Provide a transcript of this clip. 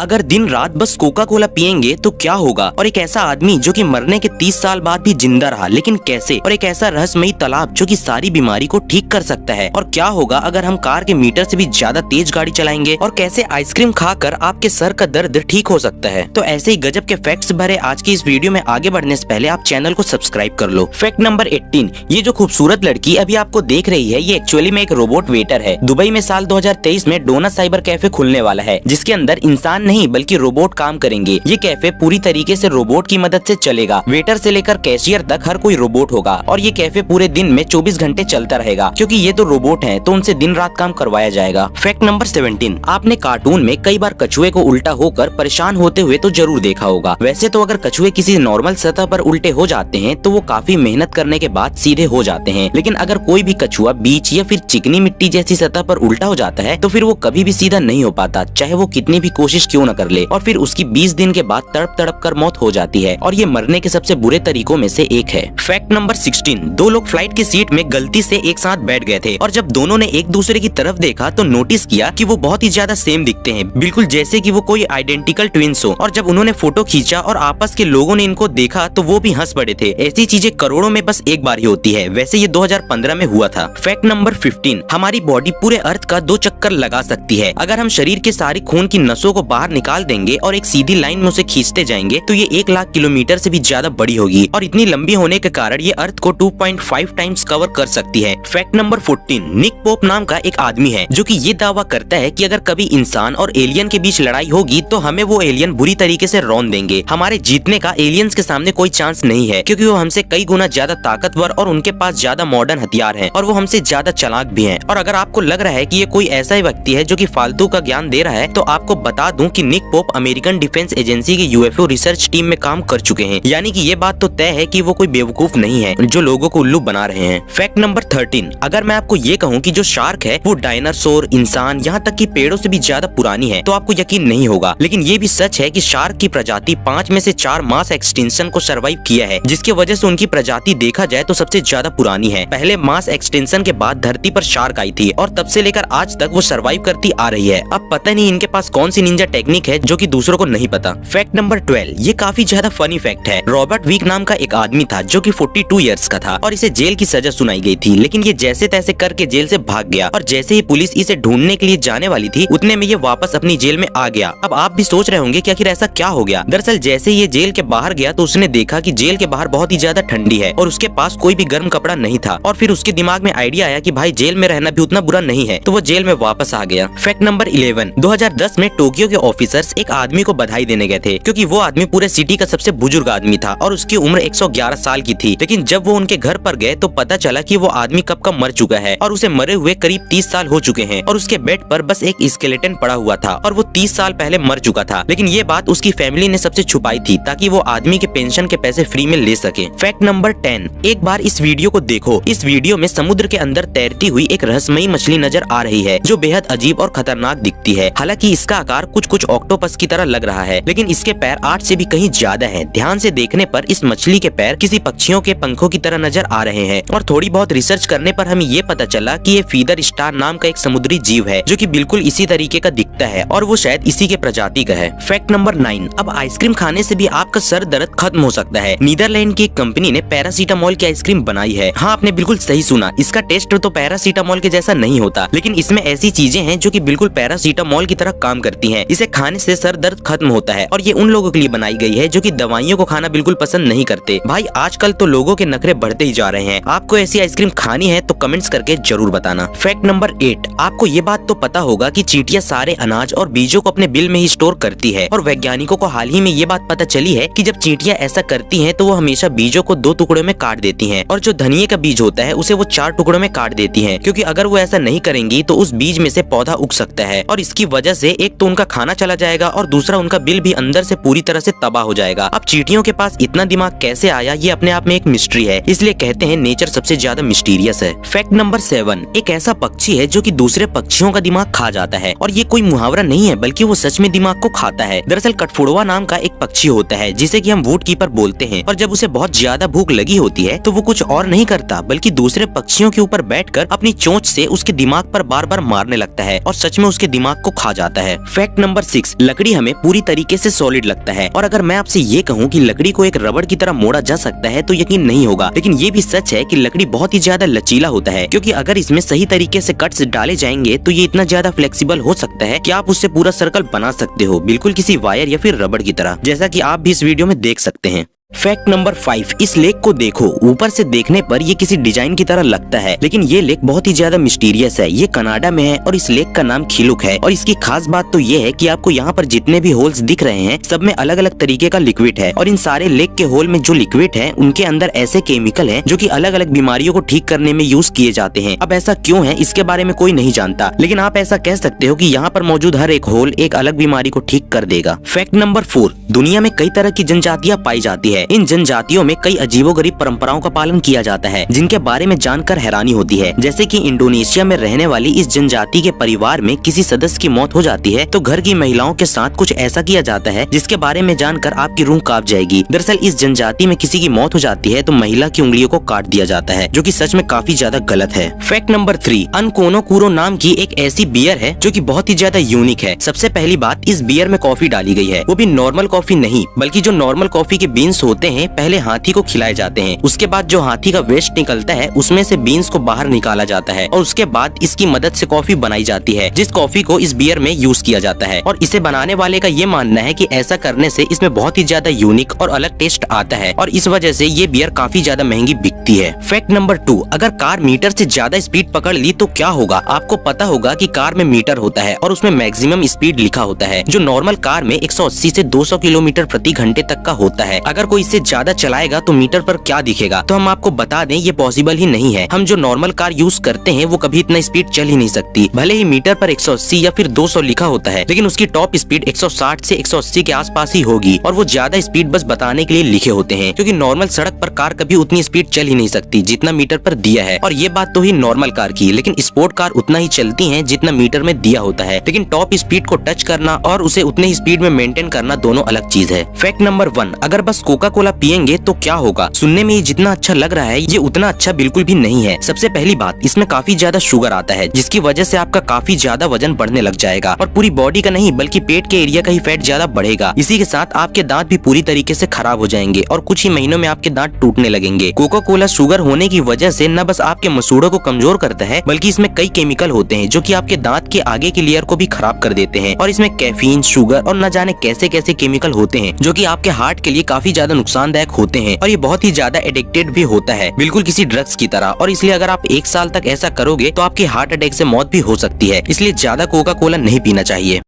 अगर दिन रात बस कोका कोला पियेंगे तो क्या होगा। और एक ऐसा आदमी जो कि मरने के 30 साल बाद भी जिंदा रहा, लेकिन कैसे। और एक ऐसा रहस्यमयी तालाब जो कि सारी बीमारी को ठीक कर सकता है। और क्या होगा अगर हम कार के मीटर से भी ज्यादा तेज गाड़ी चलाएंगे। और कैसे आइसक्रीम खाकर आपके सर का दर्द ठीक हो सकता है। तो ऐसे ही गजब के फैक्ट्स भरे आज की इस वीडियो में आगे बढ़ने से पहले आप चैनल को सब्सक्राइब कर लो। फैक्ट नंबर 18, ये जो खूबसूरत लड़की अभी आपको देख रही है ये एक्चुअली में एक रोबोट वेटर है। दुबई में साल 2023 में डोनट साइबर कैफे खुलने वाला है, जिसके अंदर इंसान नहीं बल्कि रोबोट काम करेंगे। ये कैफे पूरी तरीके से रोबोट की मदद से चलेगा। वेटर से लेकर कैशियर तक हर कोई रोबोट होगा। और ये कैफे पूरे दिन में 24 घंटे चलता रहेगा, क्योंकि ये तो रोबोट हैं, तो उनसे दिन रात काम करवाया जाएगा। फैक्ट नंबर 17, आपने कार्टून में कई बार कछुए को उल्टा होकर परेशान होते हुए तो जरूर देखा होगा। वैसे तो अगर कछुए किसी नॉर्मल सतह पर उल्टे हो जाते हैं तो वो काफी मेहनत करने के बाद सीधे हो जाते हैं, लेकिन अगर कोई भी कछुआ बीच या फिर चिकनी मिट्टी जैसी सतह पर उल्टा हो जाता है तो फिर वो कभी भी सीधा नहीं हो पाता, चाहे वो कितनी भी कोशिश क्यों न कर ले। और फिर उसकी 20 दिन के बाद तड़प तड़प कर मौत हो जाती है, और ये मरने के सबसे बुरे तरीकों में से एक है। फैक्ट नंबर 16, दो लोग फ्लाइट की सीट में गलती से एक साथ बैठ गए थे, और जब दोनों ने एक दूसरे की तरफ देखा तो नोटिस किया कि वो बहुत ही ज्यादा सेम दिखते हैं, बिल्कुल जैसे कि वो कोई आइडेंटिकल ट्विंस हो। और जब उन्होंने फोटो खींचा और आपस के लोगों ने इनको देखा तो वो भी हंस पड़े थे। ऐसी चीजें करोड़ों में बस एक बार ही होती है। वैसे ये 2015 में हुआ था। फैक्ट नंबर 15, हमारी बॉडी पूरे अर्थ का 2 चक्कर लगा सकती है। अगर हम शरीर के सारी खून की नसों को बाहर निकाल देंगे और एक सीधी लाइन में उसे खींचते जाएंगे तो ये 1 लाख किलोमीटर से भी ज्यादा बड़ी होगी, और इतनी लंबी होने के कारण ये अर्थ को 2.5 टाइम्स कवर कर सकती है। फैक्ट नंबर 14, निक पोप नाम का एक आदमी है जो कि ये दावा करता है कि अगर कभी इंसान और एलियन के बीच लड़ाई होगी तो हमें वो एलियन बुरी तरीके से रौंद देंगे। हमारे जीतने का एलियंस के सामने कोई चांस नहीं है, क्योंकि वो हमसे कई गुना ज्यादा ताकतवर और उनके पास ज्यादा मॉडर्न हथियार हैं, और वो हमसे ज्यादा चालाक भी हैं। और अगर आपको लग रहा है कि ये कोई ऐसा ही व्यक्ति है जो कि फालतू का ज्ञान दे रहा है, तो आपको बता दूं कि Nick Pope American defence agency की यूएफओ रिसर्च टीम में काम कर चुके हैं, यानी कि ये बात तो तय है कि वो कोई बेवकूफ नहीं है जो लोगों को उल्लू बना रहे हैं। फैक्ट नंबर 13, अगर मैं आपको ये कहूँ कि जो शार्क है वो डायनासोर, इंसान, यहाँ तक कि पेड़ों से भी ज्यादा पुरानी है तो आपको यकीन नहीं होगा, लेकिन ये भी सच है कि शार्क की प्रजाति 5 में से 4 मास एक्सटेंशन को सर्वाइव किया है, जिसकी वजह से उनकी प्रजाति देखा जाए तो सबसे ज्यादा पुरानी है। पहले मास एक्सटेंशन के बाद धरती पर शार्क आई थी, और तब से लेकर आज तक वो सर्वाइव करती आ रही है। अब पता नहीं इनके पास कौन सी निंजा टेक्निक है जो कि दूसरों को नहीं पता। फैक्ट नंबर 12, ये काफी ज्यादा फनी फैक्ट है। रॉबर्ट वीक नाम का एक आदमी था जो कि 42 इयर्स का था, और इसे जेल की सजा सुनाई गई थी, लेकिन ये जैसे तैसे करके जेल से भाग गया, और जैसे ही पुलिस इसे ढूंढने के लिए जाने वाली थी उतने में ये वापस अपनी जेल में आ गया। अब आप भी सोच रहे होंगे कि आखिर ऐसा क्या हो गया। दरअसल जैसे ही ये जेल के बाहर गया तो उसने देखा कि जेल के बाहर बहुत ही ज्यादा ठंडी है और उसके पास कोई भी गर्म कपड़ा नहीं था, और फिर उसके दिमाग में आइडिया आया कि भाई जेल में रहना भी उतना बुरा नहीं है, तो वो जेल में वापस आ गया। फैक्ट नंबर 11, 2010 में टोक्यो के ऑफिसर्स एक आदमी को बधाई देने गए थे, क्योंकि वो आदमी पूरे सिटी का सबसे बुजुर्ग आदमी था और उसकी उम्र 111 साल की थी। लेकिन जब वो उनके घर पर गए तो पता चला कि वो आदमी कब का मर चुका है, और उसे मरे हुए करीब 30 साल हो चुके हैं, और उसके बेड पर बस एक स्केलेटन पड़ा हुआ था, और वो 30 साल पहले मर चुका था। लेकिन ये बात उसकी फैमिली ने सबसे छुपाई थी ताकि वो आदमी के पेंशन के पैसे फ्री में ले सके। फैक्ट नंबर 10, एक बार इस वीडियो को देखो। इस वीडियो में समुद्र के अंदर तैरती हुई एक रहस्यमयी मछली नजर आ रही है जो बेहद अजीब और खतरनाक दिखती है। हालांकि इसका आकार कुछ ऑक्टोपस की तरह लग रहा है, लेकिन इसके पैर 8 से भी कहीं ज्यादा हैं। ध्यान से देखने पर इस मछली के पैर किसी पक्षियों के पंखों की तरह नजर आ रहे हैं, और थोड़ी बहुत रिसर्च करने पर हमें ये पता चला कि ये फीदर स्टार नाम का एक समुद्री जीव है जो कि बिल्कुल इसी तरीके का दिखता है, और वो शायद इसी के प्रजाति का है। फैक्ट नंबर 9, अब आइसक्रीम खाने से भी आपका सर दर्द खत्म हो सकता है। नीदरलैंड की एक कंपनी ने पैरासीटामोल की आइसक्रीम बनाई है। हाँ, आपने बिल्कुल सही सुना, इसका टेस्ट तो पैरासीटामोल के जैसा नहीं होता, लेकिन इसमें ऐसी चीजें हैं जो कि बिल्कुल पैरासीटामोल की तरह काम करती हैं। इसे खाने से सर दर्द खत्म होता है, और ये उन लोगों के लिए बनाई गई है जो कि दवाइयों को खाना बिल्कुल पसंद नहीं करते। भाई आजकल तो लोगों के नखरे बढ़ते ही जा रहे हैं। आपको ऐसी आइसक्रीम खानी है तो कमेंट्स करके जरूर बताना। फैक्ट नंबर 8, आपको ये बात तो पता होगा कि चींटियां सारे अनाज और बीजों को अपने बिल में ही स्टोर करती है, और वैज्ञानिकों को हाल ही में ये बात पता चली है कि जब चींटियां ऐसा करती हैं तो वो हमेशा बीजों को 2 टुकड़ों में काट देती हैं, और जो धनिये का बीज होता है उसे वो 4 टुकड़ों में काट देती हैं, क्योंकि अगर वो ऐसा नहीं करेंगी तो उस बीज में से पौधा उग सकता है, और इसकी वजह से एक तो उनका खाना चला जाएगा और दूसरा उनका बिल भी अंदर से पूरी तरह से तबाह हो जाएगा। अब चींटियों के पास इतना दिमाग कैसे आया, ये अपने आप में एक मिस्ट्री है, इसलिए कहते हैं नेचर सबसे ज्यादा मिस्टीरियस है। फैक्ट नंबर 7, एक ऐसा पक्षी है जो कि दूसरे पक्षियों का दिमाग खा जाता है, और ये कोई मुहावरा नहीं है बल्कि वो सच में दिमाग को खाता है। दरअसल कठफोड़वा नाम का एक पक्षी होता है जिसे कि हम वुड कीपर बोलते हैं, और जब उसे बहुत ज्यादा भूख लगी होती है तो वो कुछ और नहीं करता बल्कि दूसरे पक्षियों के ऊपर बैठकर अपनी चोंच से उसके दिमाग पर बार बार मारने लगता है, और सच में उसके दिमाग को खा जाता है। फैक्ट नंबर 6, लकड़ी हमें पूरी तरीके से सॉलिड लगता है, और अगर मैं आपसे ये कहूँ कि लकड़ी को एक रबड़ की तरह मोड़ा जा सकता है तो यकीन नहीं होगा, लेकिन ये भी सच है कि लकड़ी बहुत ही ज्यादा लचीला होता है, क्योंकि अगर इसमें सही तरीके से कट्स डाले जाएंगे तो ये इतना ज्यादा फ्लेक्सिबल हो सकता है कि आप उससे पूरा सर्कल बना सकते हो, बिल्कुल किसी वायर या फिर रबड़ की तरह, जैसा कि आप भी इस वीडियो में देख सकते हैं। फैक्ट नंबर 5, इस लेक को देखो, ऊपर से देखने पर ये किसी डिजाइन की तरह लगता है, लेकिन ये लेक बहुत ही ज्यादा मिस्टीरियस है। ये कनाडा में है और इस लेक का नाम खिलुक है, और इसकी खास बात तो ये है कि आपको यहाँ पर जितने भी होल्स दिख रहे हैं सब में अलग अलग तरीके का लिक्विड है, और इन सारे लेक के होल में जो लिक्विड है उनके अंदर ऐसे केमिकल है जो कि अलग अलग बीमारियों को ठीक करने में यूज किए जाते हैं। अब ऐसा क्यों है इसके बारे में कोई नहीं जानता, लेकिन आप ऐसा कह सकते हो कि यहाँ पर मौजूद हर एक होल एक अलग बीमारी को ठीक कर देगा। फैक्ट नंबर 4, दुनिया में कई तरह की जनजातियाँ पाई जाती है। इन जनजातियों में कई अजीबोगरीब परंपराओं का पालन किया जाता है, जिनके बारे में जानकर हैरानी होती है। जैसे कि इंडोनेशिया में रहने वाली इस जनजाति के परिवार में किसी सदस्य की मौत हो जाती है तो घर की महिलाओं के साथ कुछ ऐसा किया जाता है जिसके बारे में जानकर आपकी रूह कांप जाएगी। दरअसल इस जनजाति में किसी की मौत हो जाती है तो महिला की उंगलियों को काट दिया जाता है, जो कि सच में काफी ज्यादा गलत है। फैक्ट नंबर 3, अनकोनो नाम की एक ऐसी बियर है जो कि बहुत ही ज्यादा यूनिक है। सबसे पहली बात, इस बियर में कॉफी डाली गई है, वो भी नॉर्मल कॉफी नहीं, बल्कि जो नॉर्मल कॉफी के बीन्स होते हैं पहले हाथी को खिलाए जाते हैं, उसके बाद जो हाथी का वेस्ट निकलता है उसमें से बीन्स को बाहर निकाला जाता है, और उसके बाद इसकी मदद से कॉफी बनाई जाती है, जिस कॉफी को इस बियर में यूज किया जाता है। और इसे बनाने वाले का ये मानना है कि ऐसा करने से इसमें बहुत ही ज्यादा यूनिक और अलग टेस्ट आता है, और इस वजह से ये बियर काफी ज्यादा महंगी बिकती है। फैक्ट नंबर 2, अगर कार मीटर से ज्यादा स्पीड पकड़ ली तो क्या होगा। आपको पता होगा कि कार में मीटर होता है और उसमें मैक्सिमम स्पीड लिखा होता है, जो नॉर्मल कार में 180 से 200 किलोमीटर प्रति घंटे तक का होता है। अगर कोई इससे ज्यादा चलाएगा तो मीटर पर क्या दिखेगा, तो हम आपको बता दें ये पॉसिबल ही नहीं है। हम जो नॉर्मल कार यूज करते हैं वो कभी इतना स्पीड चल ही नहीं सकती। भले ही मीटर पर 180 या फिर 200 लिखा होता है, लेकिन उसकी टॉप स्पीड 160 से 180 के आसपास ही होगी, और वो ज्यादा स्पीड बस बताने के लिए लिखे होते हैं, क्योंकि नॉर्मल सड़क पर कार कभी उतनी स्पीड चल ही नहीं सकती जितना मीटर पर दिया है। और ये बात तो ही नॉर्मल कार की, लेकिन स्पोर्ट कार उतना ही चलती है जितना मीटर में दिया होता है, लेकिन टॉप स्पीड को टच करना और उसे उतने ही स्पीड में मेंटेन करना दोनों अलग चीज है। फैक्ट नंबर 1, अगर बस कोका कोला पियेंगे तो क्या होगा। सुनने में ये जितना अच्छा लग रहा है ये उतना अच्छा बिल्कुल भी नहीं है। सबसे पहली बात, इसमें काफी ज्यादा शुगर आता है, जिसकी वजह से आपका काफी ज्यादा वजन बढ़ने लग जाएगा, और पूरी बॉडी का नहीं बल्कि पेट के एरिया का ही फैट ज्यादा बढ़ेगा। इसी के साथ आपके दांत भी पूरी तरीके से खराब हो जाएंगे और कुछ ही महीनों में आपके दांत टूटने लगेंगे। कोका कोला शुगर होने की वजह से न बस आपके मसूड़ों को कमजोर करता है, बल्कि इसमें कई केमिकल होते हैं जो कि आपके दांत के आगे के लेयर को भी खराब कर देते हैं, और इसमें कैफीन, शुगर और न जाने कैसे कैसे केमिकल होते हैं जो कि आपके हार्ट के लिए काफी ज्यादा नुकसानदायक होते हैं, और ये बहुत ही ज्यादा एडिक्टेड भी होता है, बिल्कुल किसी ड्रग्स की तरह। और इसलिए अगर आप 1 साल तक ऐसा करोगे तो आपकी हार्ट अटैक से मौत भी हो सकती है। इसलिए ज्यादा कोका कोला नहीं पीना चाहिए।